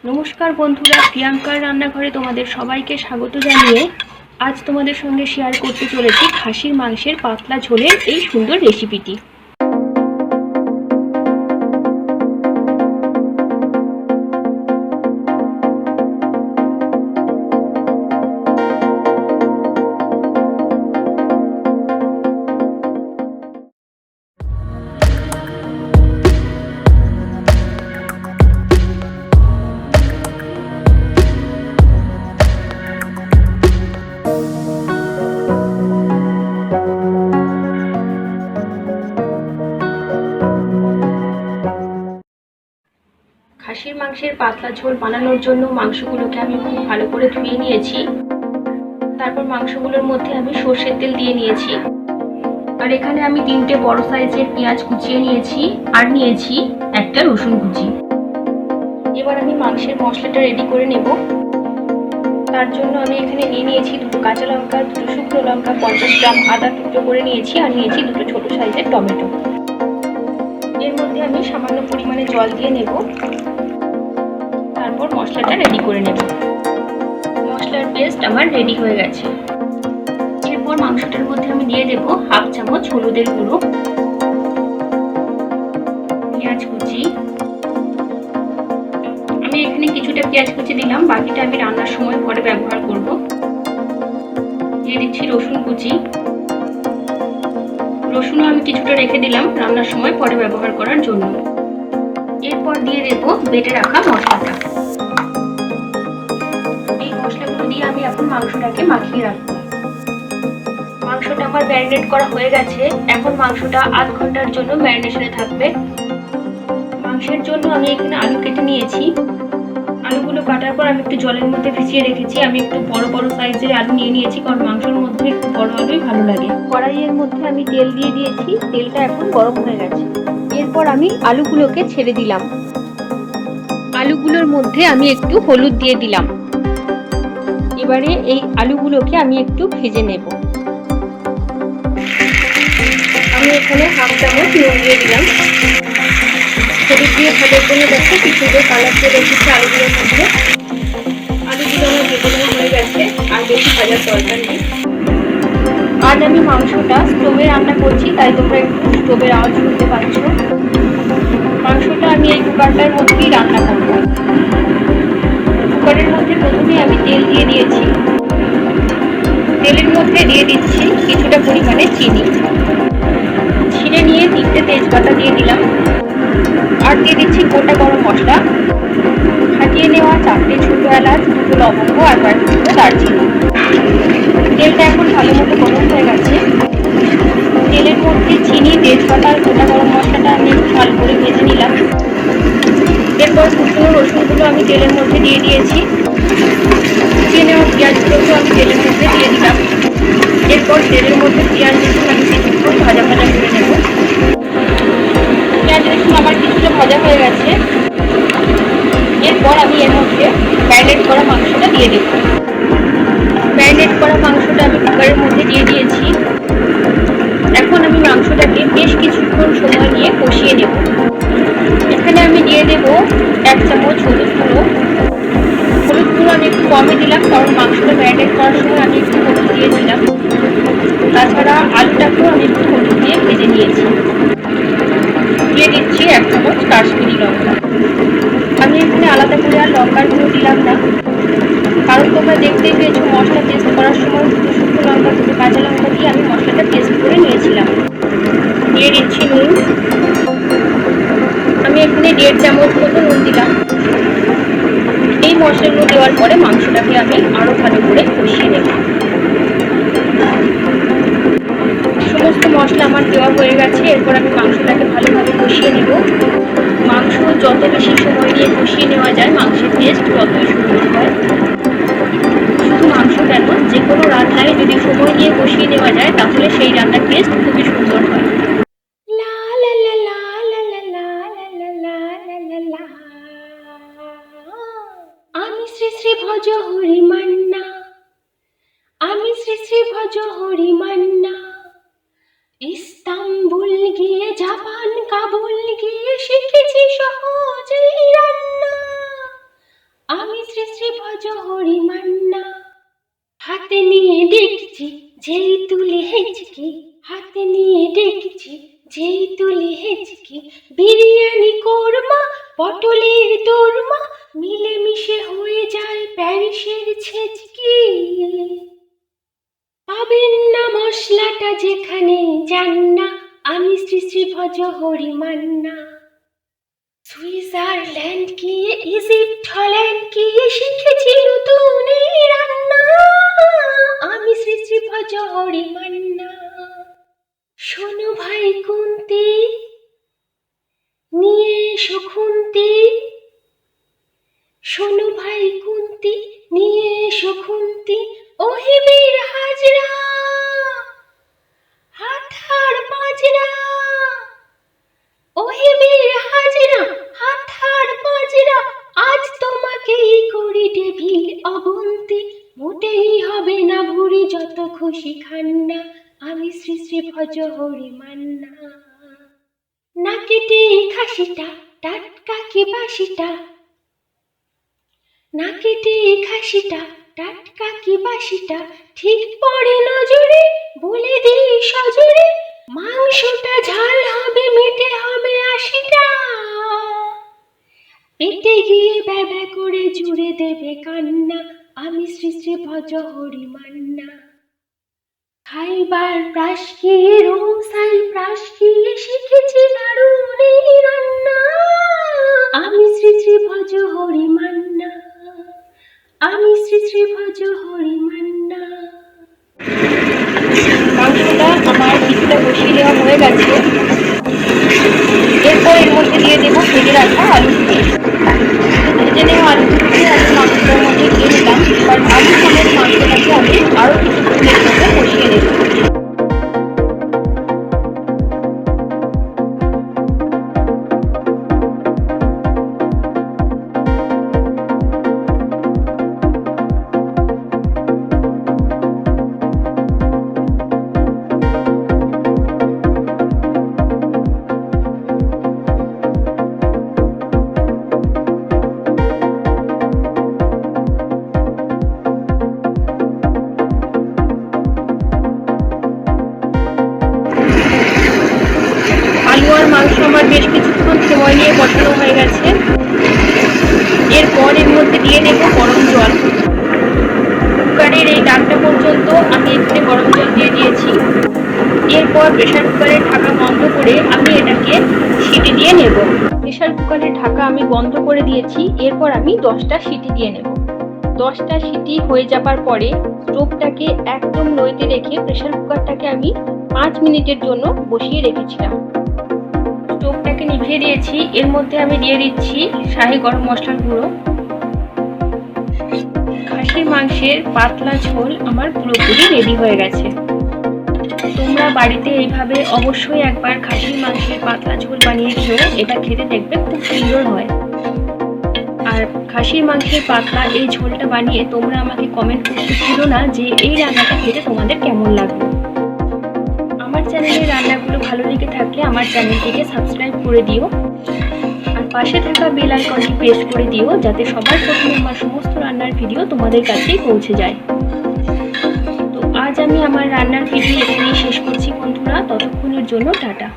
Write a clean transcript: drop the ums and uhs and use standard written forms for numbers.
নমস্কার বন্ধুরা, প্রিয়াঙ্কার রান্নাঘরে তোমাদের সবাইকে স্বাগত জানিয়ে আজ তোমাদের সঙ্গে শেয়ার করতে চলেছি খাসির মাংসের পাতলা ঝোলের এই সুন্দর রেসিপিটি। খাসির মাংসের পাতলা ঝোল বানানোর জন্য মাংসগুলোকে আমি খুব ভালো করে ধুয়ে নিয়েছি। তারপর মাংসগুলোর মধ্যে আমি সর্ষের তেল দিয়ে নিয়েছি। আর এখানে আমি 3টে বড় সাইজের পেঁয়াজ কুচিয়ে নিয়েছি আর নিয়েছি একটা রসুন কুচি। এবার আমি মাংসের মশলাটা রেডি করে নেব। তার জন্য আমি এখানে নিয়ে নিয়েছি 2 কাঁচা লঙ্কা, 2 শুকনো লঙ্কা, 50 গ্রাম আদা টুকরো করে নিয়েছি আর নিয়েছি 2 ছোট সাইজের টমেটো। এর মধ্যে আমি সামান্য পরিমাণে জল দিয়ে নেব। তারপর মশলাটা রেডি করে নেব। মশলার পেস্ট আমার রেডি হয়ে গেছে। এরপর মাংসটার মধ্যে আমি দিয়ে দেব হাফ চামচ হলুদের গুঁড়ো, পেঁয়াজ কুচি। আমি এখানে কিছুটা পেঁয়াজ কুচি দিলাম, বাকিটা আমি রান্নার সময় পরে ব্যবহার করব। দিয়ে দিচ্ছি রসুন কুচি। রসুনও আমি কিছুটা রেখে দিলাম রান্নার সময় পরে ব্যবহার করার জন্য। এরপর দিয়ে দেব বেটে রাখা মশলাটা। এই মশলাগুলো দিয়ে আমি এখন মাংসটাকে মাখিয়ে রাখবো। মাংসটা আমার ম্যারিনেট করা হয়ে গেছে। এখন মাংসটা আধ ঘন্টার জন্য ম্যারিনেশনে থাকবে। মাংসের জন্য আমি এখানে আলু কেটে নিয়েছি। আলুগুলো কাটার পর আমি একটু জলের মধ্যে ভিজিয়ে রেখেছি। আমি একটু বড় বড় সাইজের আলু নিয়ে নিয়েছি, কারণ মাংসের মধ্যে একটু বড় আলুই ভালো লাগে। কড়াইয়ের মধ্যে আমি তেল দিয়ে দিয়েছি। তেলটা এখন গরম হয়ে গেছে। এরপর আমি আলুগুলোকে ছেড়ে দিলাম। আলুগুলোর মধ্যে আমি একটু হলুদ দিয়ে দিলাম। এবারে এই আলুগুলোকে আমি একটু ভেজে নেব। আমি এখানে হাফ চামচ নুন দিয়ে দিলাম। হলুদ দিয়ে ভাজার জন্য দেখো কি সুন্দর কালার দিয়ে রেখেছি আলুগুলোর মধ্যে। আলুগুলো আমার ভেজে নেওয়া হয়ে গেছে, আর বেশি ভাজার দরকার নেই। আজ আমি মাংসটা স্টোভে রান্না করছি, তাই তোমরা একটু স্টোভের আওয়াজ শুনতে পাচ্ছ। মাংসটা আমি এই কুকারটার মধ্যেই রান্না করব। কুকারের মধ্যে প্রথমে আমি তেল দিয়ে দিয়েছি। তেলের মধ্যে দিয়ে দিচ্ছি কিছুটা পরিমাণে চিনি। ছিঁড়ে নিয়ে 3টে তেজপাতা দিয়ে দিলাম। আর দিয়ে দিচ্ছি গোটা গরম মশলা, ফাটিয়ে নেওয়া 4টে ছোটো এলাচ, 2টো লবঙ্গ আর কয়েকটা দারচিনি। তেলটা এখন ভালো মতো গরম হয়ে গেছে। তেলের মধ্যে চিনি, তেজপাতা আর গোটা গরম মশলাটা আমি একটু ভালো করে ভেজে নিলাম। এরপর কুচনো রসুনগুলো আমি তেলের মধ্যে দিয়ে দিয়েছি। কুচিয়ে নেওয়া পেঁয়াজগুলোকেও আমি তেলের মধ্যে দিয়ে দিলাম। এরপর তেলের মধ্যে পেঁয়াজ রসুন আমি কিছুক্ষণ ভাজা ভাজা করে নেব। পেঁয়াজ রসুন আমার কিছুটা ভাজা হয়ে গেছে। এরপর আমি এর মধ্যে ম্যারিনেট করা মাংসটা দিয়ে দেব। ম্যারিনেট করা মাংসটা আমি কুকারের মধ্যে দিয়ে দিয়েছি। এখন আমি মাংসটাকে বেশ কিছুক্ষণ সময় নিয়ে কষিয়ে নেব। এখানে আমি দিয়ে দেব 1 চামচ হলুদ গুঁড়ো। হলুদ গুঁড়ো আমি একটু কমই দিলাম, কারণ মাংসটা ম্যারিনেট করার সময় আমি একটু হলুদ দিয়েছিলাম। তাছাড়া আলুটাকেও আমি একটু হলুদ দিয়ে ভেজে নিয়েছি। দিয়ে দিচ্ছি 1 চামচ কাশ্মীরি লঙ্কা। আমি এখানে আলাদা করে আর লঙ্কার গুঁড়ো দিলাম না, কারণ তোমরা দেখতেই পেয়েছো মশলা পেস্ট করার সময় 2 শুকনো লঙ্কা, 2 কাঁচা লঙ্কা দিয়ে আমি মশলাটা পেস্ট করে নিয়েছিলাম। দিয়ে দিচ্ছি নুন। আমি এখানে 1.5 চামচ মতো নুন দিলাম। এই মশলাগুলো দেওয়ার পরে মাংসটাকে আমি আরও ভালো করে কষিয়ে নেব। সমস্ত মশলা আমার দেওয়া হয়ে গেছে। এরপর আমি মাংসটাকে ভালোভাবে কষিয়ে নেব। মাংস যত বেশি সময় নিয়ে কষিয়ে নেওয়া যায়, মাংসের টেস্ট ততই সুন্দর হয়। শুধু মাংস কেন, যে কোনো রান্নায় যদি সময় নিয়ে কষিয়ে নেওয়া যায়, তাহলে সেই রান্নার টেস্ট খুবই সুন্দর হয়। আমি শ্রী শ্রী ভজ হরি মান্না, আমি শ্রী শ্রী ভজ হরি মান্না। ইস্তাম্বুল গিয়ে, জাপান কাবুল গিয়ে শিখেছি সহজেই রান্না। আমি শ্রী শ্রী ভজ হরি মান্না। হাতে নিয়ে দেখছি যেই তুলে হেঁচকি, হাতে নিয়ে দেখছি যেই তুলে হেঁচকি, বিরিয়ানি কোরমা পটলের দোরমা, মিলেমিশে হয়ে যায় প্যারিসের ছেচকি। পাবেন না মশলাটা যেখানে যান না, আমি শ্রী শ্রী ভজ হরি মান্না। সুইজারল্যান্ড গিয়ে ইজিপ্ট হল্যান্ড গিয়ে শিখেছি নতুন এই রান্না, আমি শ্রী শ্রী ভজ হরি মান্না। শোনো ভাই কুন্তি নিয়ে এসো খুন্তি, শোনো ভাই কুন্তি নিয়ে এসো খুন্তি, ওহে বীর হাজরা হাথার পাঁজরা, ওহে বীর হাজরা হাথার পাঁজরা, আজ তোমাকেই করি টেবিল অবন্তি, মোটেই হবে না ভুরি যত খুশি খান্না, আমি শ্রী শ্রী ভজ হরি মান্না। না কেটে খাসিটা টাটকা কি বাসিটা, না কেটে খাসিটা টাটকা কি বাসিটা, ঠিক পড়ে নজরে বলে দিই সজরে, মাংসটা ঝাল হবে মেটে হবে 80টা, পেটে গিয়ে ব্যবা করে জুড়ে দেবে কান্না, আমি শ্রী শ্রী ভজ হরি মান্না। খাইবার প্রাস খেয়ে রোসাই প্রাস খেয়ে শিখেছি দারুণ এই রান্না, আমি শ্রী শ্রী ভজ হরি মান্না, আমি শ্রী শ্রী ভজ হরি মান্না। মাংসটা আমার কিছুটা বসিয়ে দেওয়া হয়ে গেছে, এরপর এর মধ্যে দিয়ে দেবো ভেজে রাখা আলু দিয়ে। ভেজে নেওয়া আলু দিয়ে আমি মাংসটার মধ্যে দিয়ে দিলাম। এবার আলু সমেত মাংসটাকে আমি আরও কিছুক্ষণ এর মধ্যে বসিয়ে দেবো। মাংস আমার বেশ কিছুক্ষণ সময় নিয়ে বসানো হয়ে গেছে। এরপর এর মধ্যে দিয়ে দেব গরম জল। কুকারের এই ডাকটা পর্যন্ত আমি এখানে গরম জল দিয়ে দিয়েছি। এরপর প্রেসার কুকারের ঢাকা বন্ধ করে আমি এটাকে সিটি দিয়ে নেব। প্রেসার কুকারের ঢাকা আমি বন্ধ করে দিয়েছি। এরপর আমি 10টা সিটি দিয়ে নেব। 10টা সিটি হয়ে যাবার পরে স্টোভটাকে একদম লোতে রেখে প্রেসার কুকারটাকে আমি 5 মিনিটের জন্য বসিয়ে রেখেছিলাম। স্টোভটাকে নিভিয়ে দিয়েছি। এর মধ্যে আমি দিয়ে দিচ্ছি শাহি গরম মশলার গুঁড়ো। খাসির মাংসের পাতলা ঝোল আমার পুরোপুরি রেডি হয়ে গেছে। তোমরা বাড়িতে এইভাবে অবশ্যই একবার খাসির মাংসের পাতলা ঝোল বানিয়ে খেও, এটা খেতে দেখবে খুব সুন্দর হয়। আর খাসির মাংসের পাতলা এই ঝোলটা বানিয়ে তোমরা আমাকে কমেন্ট করতে ভুলো না যে এই রান্নাটা খেতে তোমাদের কেমন লাগবে। আমার চ্যানেলের রান্নাগুলো ভালো লেগে থাকলে আমার চ্যানেলটিকে সাবস্ক্রাইব করে দিও, আর পাশে থাকা বেল আইকনটি প্রেস করে দিও যাতে সবার প্রথমে আমার সমস্ত রান্নার ভিডিও তোমাদের কাছেই পৌঁছে যায়। তো আজ আমি আমার রান্নার ভিডিও এখানেই শেষ করছি বন্ধুরা, ততক্ষণের জন্য টাটা।